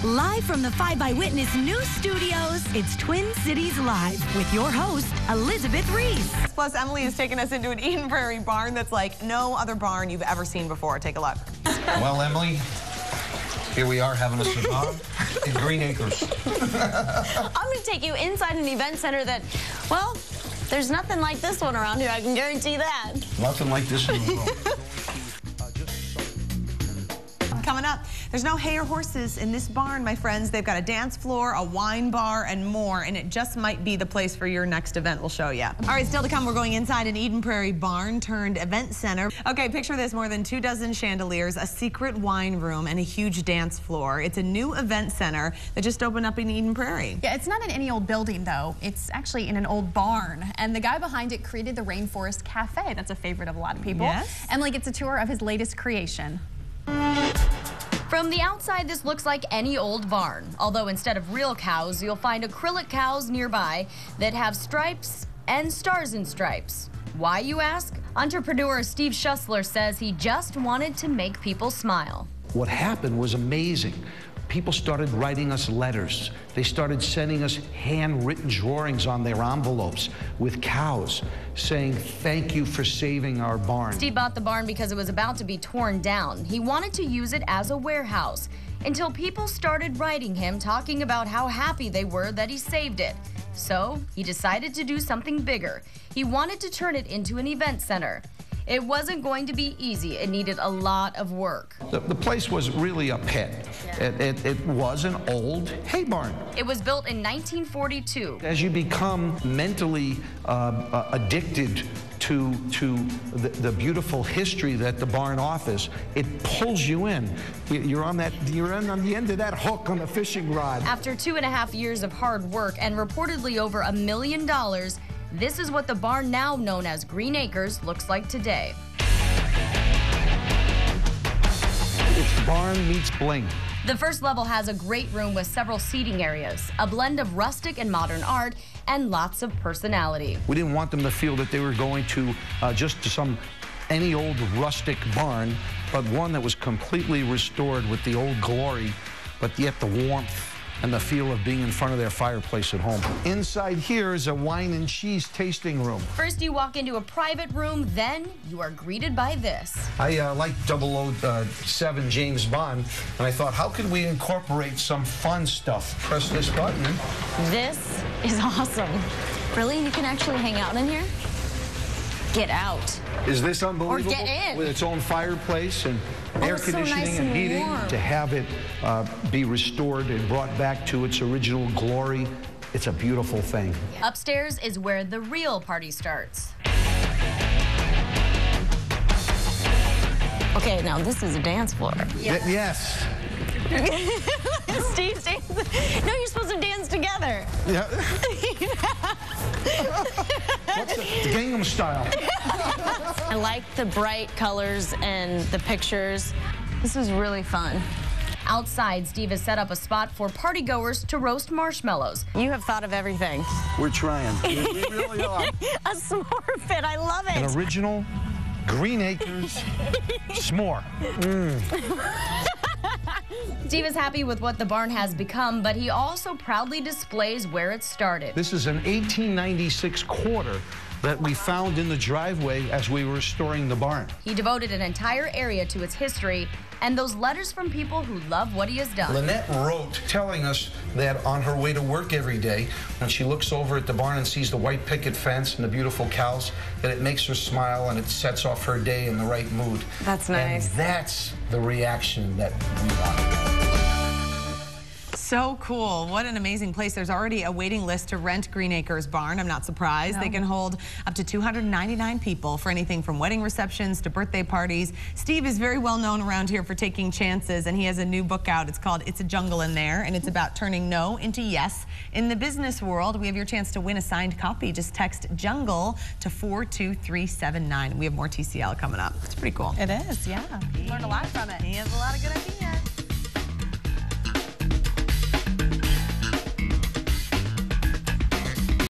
Live from the 5 Eyewitness News Studios, it's Twin Cities Live with your host, Elizabeth Reese. Plus, Emily has taken us into an Eden Prairie barn that's like no other barn you've ever seen before. Take a look. Well, Emily, here we are having a cigar in Green Acres. I'm going to take you inside an event center that, well, there's nothing like this one around here. I can guarantee that. Nothing like this in the world. Coming up, there's no hay or horses in this barn, my friends. They've got a dance floor, a wine bar, and more, and it just might be the place for your next event. We'll show you. All right, still to come, we're going inside an Eden Prairie barn turned event center. Okay, picture this, more than 24 chandeliers, a secret wine room, and a huge dance floor. It's a new event center that just opened up in Eden Prairie. Yeah, it's not in any old building, though. It's actually in an old barn, and the guy behind it created the Rainforest Cafe. That's a favorite of a lot of people. Yes. Emily gets a tour of his latest creation. From the outside, this looks like any old barn. Although instead of real cows, you'll find acrylic cows nearby that have stripes and stars and stripes. Why, you ask? Entrepreneur Steve Schussler says he just wanted to make people smile. What happened was amazing. People started writing us letters. They started sending us handwritten drawings on their envelopes with cows saying, "Thank you for saving our barn." Steve bought the barn because it was about to be torn down. He wanted to use it as a warehouse until people started writing him talking about how happy they were that he saved it. So he decided to do something bigger. He wanted to turn it into an event center. It wasn't going to be easy. It needed a lot of work. The place was really a pit. It was an old hay barn. It was built in 1942. As you become mentally addicted to the beautiful history that the barn offers, it pulls you in. You're on the end of that hook on the fishing rod. After 2.5 years of hard work and reportedly over $1 million, this is what the barn, now known as Green Acres, looks like today. It's barn meets bling. The first level has a great room with several seating areas, a blend of rustic and modern art, and lots of personality. We didn't want them to feel that they were going to just any old rustic barn, but one that was completely restored with the old glory, but yet the warmth and the feel of being in front of their fireplace at home. Inside here is a wine and cheese tasting room. First, you walk into a private room, then you are greeted by this. I like 007 James Bond, and I thought, how could we incorporate some fun stuff? Press this button. This is awesome. Really? You can actually hang out in here? Get out. Is this unbelievable? Or get in. With its own fireplace and air it's so conditioning nice and and heating. warm. To have it be restored and brought back to its original glory, it's a beautiful thing. Upstairs is where the real party starts. Okay, now this is a dance floor. Yes. Steve's dancing. No, you're supposed to dance together. Yeah. What's the Gangnam Style? I like the bright colors and the pictures. This is really fun. Outside, Steve has set up a spot for partygoers to roast marshmallows. You have thought of everything. We're trying. We really are. A s'more pit, I love it. An original Green Acres s'more. Steve is happy with what the barn has become, but he also proudly displays where it started. This is an 1896 quarter that we found in the driveway as we were restoring the barn. He devoted an entire area to its history and those letters from people who love what he has done. Lynette wrote telling us that on her way to work every day, when she looks over at the barn and sees the white picket fence and the beautiful cows, that it makes her smile and it sets off her day in the right mood. That's nice. And that's the reaction that we want. So cool. What an amazing place. There's already a waiting list to rent Green Acres barn. I'm not surprised. No. They can hold up to 299 people for anything from wedding receptions to birthday parties. Steve is very well known around here for taking chances, and he has a new book out. It's called It's a Jungle in There, and it's about turning no into yes. In the business world, we have your chance to win a signed copy. Just text jungle to 42379. We have more TCL coming up. It's pretty cool. It is, yeah. Learned a lot from it. He has a lot of good ideas.